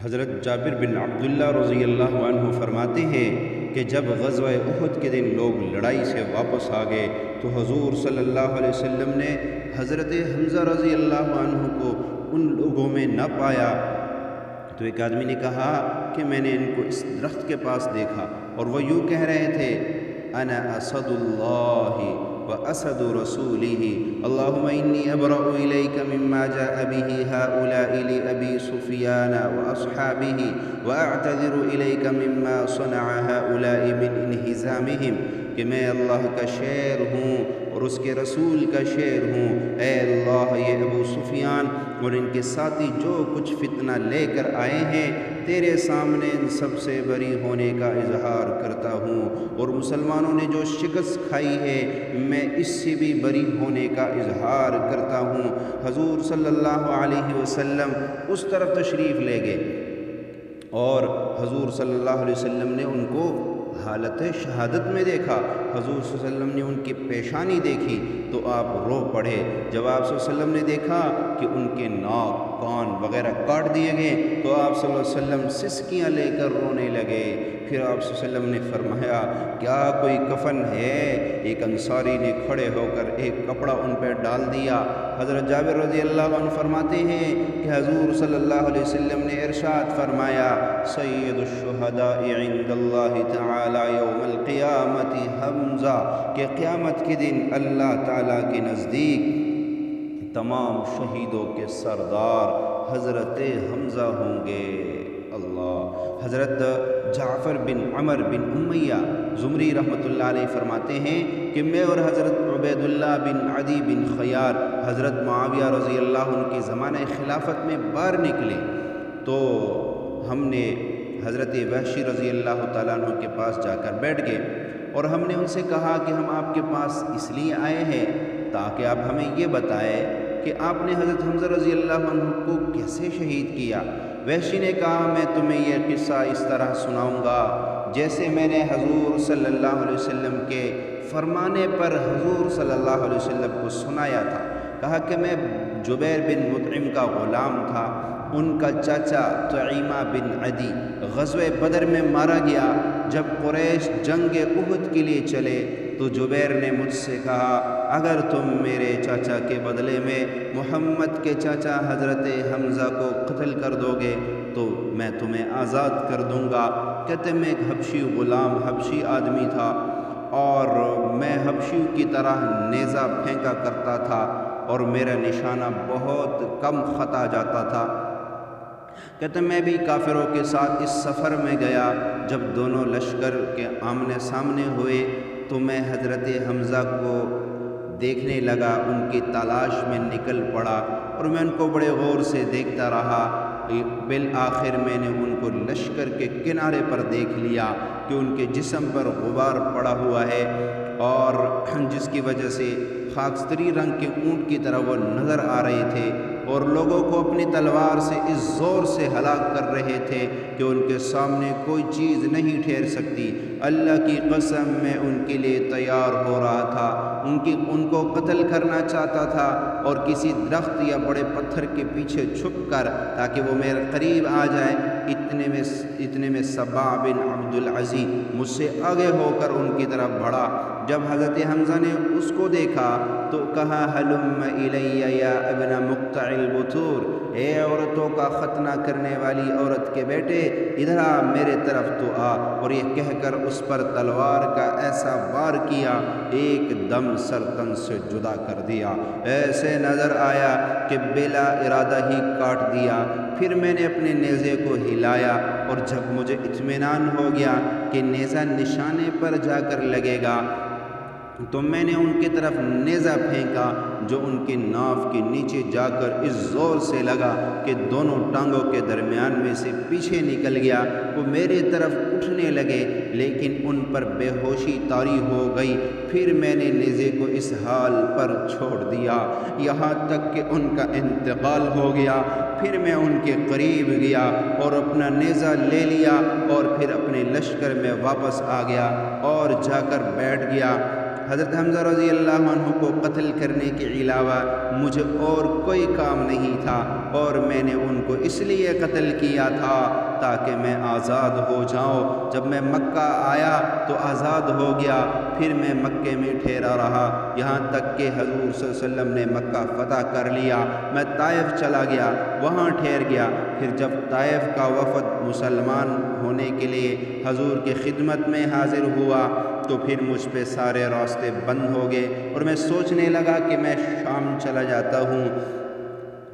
حضرت جابر بن عبداللہ رضی اللہ عنہ فرماتے ہیں کہ جب غزوہ احد کے دن لوگ لڑائی سے واپس آ گئے تو حضور صلی اللہ علیہ وسلم نے حضرت حمزہ رضی اللہ عنہ کو ان لوگوں میں نہ پایا تو ایک آدمی نے کہا کہ میں نے ان کو اس درخت کے پاس دیکھا اور وہ یوں کہہ رہے تھے انا اسد اللہ واسد رسولہ اللہم انی ابرأ الیک مما جاء به هؤلاء لأبی سفیان واصحابہ واعتذر الیک مما صنع هؤلاء من انہزامہم کہ میں اللہ کا شعر ہوں اور اس کے رسول کا شعر ہوں۔ اے اللہ، یہ ابو سفیان اور ان کے ساتھی جو کچھ فتنہ لے کر آئے ہیں تیرے سامنے ان سب سے بری ہونے کا اظہار کرتا ہوں، اور مسلمانوں نے جو شکست کھائی ہے میں اس سے بھی بری ہونے کا اظہار کرتا ہوں۔ حضور صلی اللہ علیہ وسلم اس طرف تشریف لے گئے اور حضور صلی اللہ علیہ وسلم نے ان کو حالت شہادت میں دیکھا۔ حضور صلی اللہ علیہ وسلم نے ان کی پیشانی دیکھی تو آپ رو پڑے۔ جب آپ صلی اللہ علیہ وسلم نے دیکھا کہ ان کے ناک، کان وغیرہ کاٹ دیے گئے تو آپ صلی اللہ علیہ وسلم سسکیاں لے کر رونے لگے۔ پھر آپ صلی اللہ علیہ وسلم نے فرمایا کیا کوئی کفن ہے؟ ایک انصاری نے کھڑے ہو کر ایک کپڑا ان پہ ڈال دیا۔ حضرت جابر رضی اللہ عنہ فرماتے ہیں کہ حضور صلی اللہ علیہ وسلم نے ارشاد فرمایا سید الشہداء عند اللہ تعالی یوم القیامت حمزہ، کہ قیامت کے دن اللہ تعالیٰ کے نزدیک تمام شہیدوں کے سردار حضرت حمزہ ہوں گے۔ اللہ۔ حضرت جعفر بن عمر بن امیہ زمری رحمۃ اللہ علیہ فرماتے ہیں کہ میں اور حضرت عبید اللہ بن عدی بن خیار حضرت معاویہ رضی اللہ عنہ کے زمانہ خلافت میں باہر نکلے تو ہم نے حضرت وحشی رضی اللہ تعالیٰ عنہ کے پاس جا کر بیٹھ گئے اور ہم نے ان سے کہا کہ ہم آپ کے پاس اس لیے آئے ہیں تاکہ آپ ہمیں یہ بتائیں کہ آپ نے حضرت حمزہ رضی اللہ عنہ کو کیسے شہید کیا۔ وحشی نے کہا میں تمہیں یہ قصہ اس طرح سناؤں گا جیسے میں نے حضور صلی اللہ علیہ وسلم کے فرمانے پر حضور صلی اللہ علیہ وسلم کو سنایا تھا۔ کہا کہ میں جبیر بن مطعم کا غلام تھا، ان کا چاچا طعیمہ بن عدی غزوہ بدر میں مارا گیا۔ جب قریش جنگ احد کے لیے چلے تو جبیر نے مجھ سے کہا اگر تم میرے چاچا کے بدلے میں محمد کے چاچا حضرت حمزہ کو قتل کر دو گے تو میں تمہیں آزاد کر دوں گا۔ کہتے میں ایک حبشی غلام، حبشی آدمی تھا اور میں حبشیوں کی طرح نیزہ پھینکا کرتا تھا اور میرا نشانہ بہت کم خطا جاتا تھا۔ کہتے میں بھی کافروں کے ساتھ اس سفر میں گیا، جب دونوں لشکر کے آمنے سامنے ہوئے تو میں حضرت حمزہ کو دیکھنے لگا، ان کی تلاش میں نکل پڑا اور میں ان کو بڑے غور سے دیکھتا رہا۔ بالآخر میں نے ان کو لشکر کے کنارے پر دیکھ لیا کہ ان کے جسم پر غبار پڑا ہوا ہے اور جس کی وجہ سے خاکستری رنگ کے اونٹ کی طرح وہ نظر آ رہے تھے اور لوگوں کو اپنی تلوار سے اس زور سے ہلاک کر رہے تھے کہ ان کے سامنے کوئی چیز نہیں ٹھہر سکتی۔ اللہ کی قسم میں ان کے لیے تیار ہو رہا تھا، ان کو قتل کرنا چاہتا تھا اور کسی درخت یا بڑے پتھر کے پیچھے چھپ کر تاکہ وہ میرے قریب آ جائے۔ اتنے میں سبا بن عبد العزی مجھ سے آگے ہو کر ان کی طرف بڑھا۔ جب حضرت حمزہ نے اس کو دیکھا تو کہا ہلم الی یا ابن مقطع البطور، اے عورتوں کا ختنہ کرنے والی عورت کے بیٹے ادھر آ، میرے طرف تو آ، اور یہ کہہ کر اس پر تلوار کا ایسا وار کیا ایک دم سر تن سے جدا کر دیا، ایسے نظر آیا کہ بلا ارادہ ہی کاٹ دیا۔ پھر میں نے اپنے نیزے کو ہلایا اور جب مجھے اطمینان ہو گیا کہ نیزہ نشانے پر جا کر لگے گا تو میں نے ان کی طرف نیزہ پھینکا جو ان کی ناف کے نیچے جا کر اس زور سے لگا کہ دونوں ٹانگوں کے درمیان میں سے پیچھے نکل گیا۔ وہ میری طرف اٹھنے لگے لیکن ان پر بے ہوشی طاری ہو گئی۔ پھر میں نے نیزے کو اس حال پر چھوڑ دیا یہاں تک کہ ان کا انتقال ہو گیا۔ پھر میں ان کے قریب گیا اور اپنا نیزہ لے لیا اور پھر اپنے لشکر میں واپس آ گیا اور جا کر بیٹھ گیا۔ حضرت حمزہ رضی اللہ عنہ کو قتل کرنے کے علاوہ مجھے اور کوئی کام نہیں تھا، اور میں نے ان کو اس لیے قتل کیا تھا تاکہ میں آزاد ہو جاؤں۔ جب میں مکہ آیا تو آزاد ہو گیا، پھر میں مکے میں ٹھہرا رہا یہاں تک کہ حضور صلی اللہ علیہ وسلم نے مکہ فتح کر لیا۔ میں طائف چلا گیا، وہاں ٹھہر گیا۔ پھر جب طائف کا وفد مسلمان ہونے کے لیے حضور کی خدمت میں حاضر ہوا تو پھر مجھ پہ سارے راستے بند ہو گئے، اور میں سوچنے لگا کہ میں شام چلا جاتا ہوں،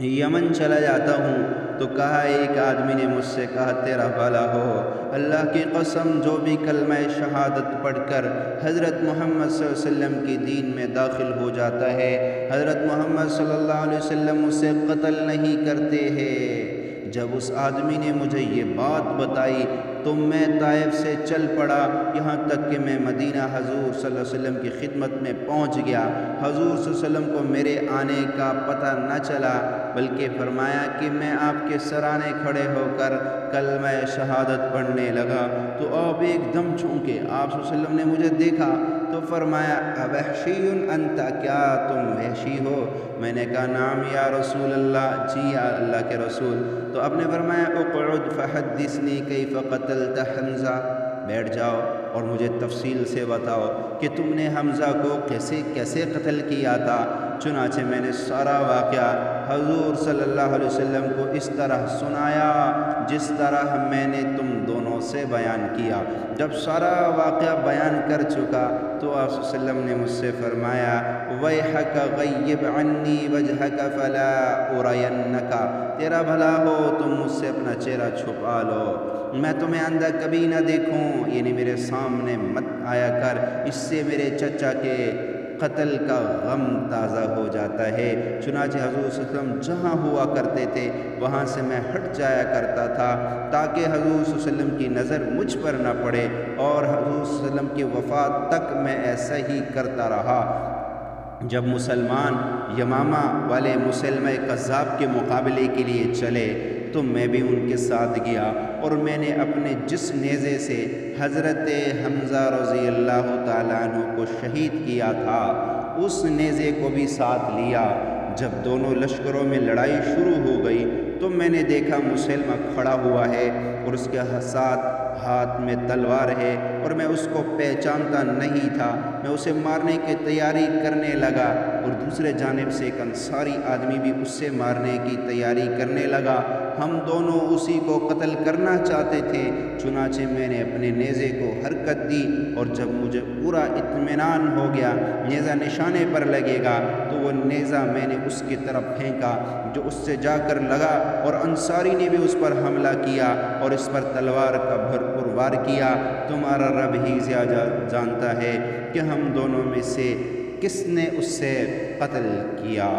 یمن چلا جاتا ہوں۔ تو کہا، ایک آدمی نے مجھ سے کہا، تیرا بھلا ہو، اللہ کی قسم جو بھی کلمہ شہادت پڑھ کر حضرت محمد صلی اللہ علیہ وسلم کی دین میں داخل ہو جاتا ہے، حضرت محمد صلی اللہ علیہ وسلم اسے قتل نہیں کرتے ہیں۔ جب اس آدمی نے مجھے یہ بات بتائی تو میں طائف سے چل پڑا یہاں تک کہ میں مدینہ حضور صلی اللہ علیہ وسلم کی خدمت میں پہنچ گیا۔ حضور صلی اللہ علیہ وسلم کو میرے آنے کا پتہ نہ چلا، بلکہ فرمایا کہ میں آپ کے سرانے کھڑے ہو کر کلمہ شہادت پڑھنے لگا تو آپ ایک دم چونکے۔ آپ صلی اللہ علیہ وسلم نے مجھے دیکھا تو فرمایا، اوحشی انت، کیا تم وحشی ہو؟ میں نے کہا، نعم یا رسول اللہ، جی یا اللہ کے رسول۔ تو آپ نے فرمایا، اقعد فحدثنی کیف قتلت حمزہ، بیٹھ جاؤ اور مجھے تفصیل سے بتاؤ کہ تم نے حمزہ کو کیسے قتل کیا تھا۔ چنانچہ میں نے سارا واقعہ حضور صلی اللہ علیہ وسلم کو اس طرح سنایا جس طرح میں نے تم دونوں سے بیان کیا۔ جب سارا واقعہ بیان کر چکا تو آپ صلی اللہ علیہ وسلم نے مجھ سے فرمایا، ویحک غیب عنی وجہک فلا ارینک، تیرا بھلا ہو تم مجھ سے اپنا چہرہ چھپا لو، میں تمہیں اندھا کبھی نہ دیکھوں، یعنی میرے سامنے مت آیا کر، اس سے میرے چچا کے قتل کا غم تازہ ہو جاتا ہے۔ چنانچہ حضور صلی اللہ علیہ وسلم جہاں ہوا کرتے تھے وہاں سے میں ہٹ جایا کرتا تھا تاکہ حضور صلی اللہ علیہ وسلم کی نظر مجھ پر نہ پڑے، اور حضور صلی اللہ علیہ وسلم کی وفات تک میں ایسا ہی کرتا رہا۔ جب مسلمان یمامہ والے مسلمہ کذاب کے مقابلے کے لیے چلے تو میں بھی ان کے ساتھ گیا، اور میں نے اپنے جس نیزے سے حضرت حمزہ رضی اللہ تعالیٰ عنہ کو شہید کیا تھا اس نیزے کو بھی ساتھ لیا۔ جب دونوں لشکروں میں لڑائی شروع ہو گئی تو میں نے دیکھا مسلمہ کھڑا ہوا ہے اور اس کے ساتھ ہاتھ میں تلوار ہے، اور میں اس کو پہچانتا نہیں تھا۔ میں اسے مارنے کی تیاری کرنے لگا، اور دوسرے جانب سے ایک انصاری آدمی بھی اس سے مارنے کی تیاری کرنے لگا۔ ہم دونوں اسی کو قتل کرنا چاہتے تھے۔ چنانچہ میں نے اپنے نیزے کو حرکت دی، اور جب مجھے پورا اطمینان ہو گیا نیزہ نشانے پر لگے گا تو وہ نیزہ میں نے اس کی طرف پھینکا جو اس سے جا کر لگا، اور انصاری نے بھی اس پر حملہ کیا اور اس پر تلوار کا بھرپور وار کیا۔ تمہارا رب ہی زیادہ جانتا ہے کہ ہم دونوں میں سے کس نے اس سے قتل کیا۔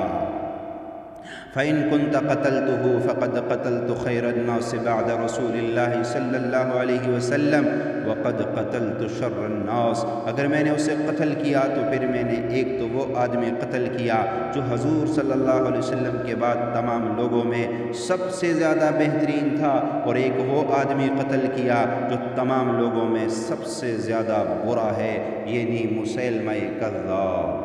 فَإِن كُنْتَ قَتَلْتُهُ فَقَدْ قَتَلْتُ خَيْرَ النَّاسِ بَعْدَ رَسُولِ اللَّهِ صلی اللہ علیہ وسلم وَقَدْ قَتَلْتُ شَرَّ النَّاسِ، اگر میں نے اسے قتل کیا تو پھر میں نے ایک تو وہ آدمی قتل کیا جو حضور صلی اللہ علیہ وسلم کے بعد تمام لوگوں میں سب سے زیادہ بہترین تھا، اور ایک وہ آدمی قتل کیا جو تمام لوگوں میں سب سے زیادہ برا ہے، یعنی مسیلمہ کذاب۔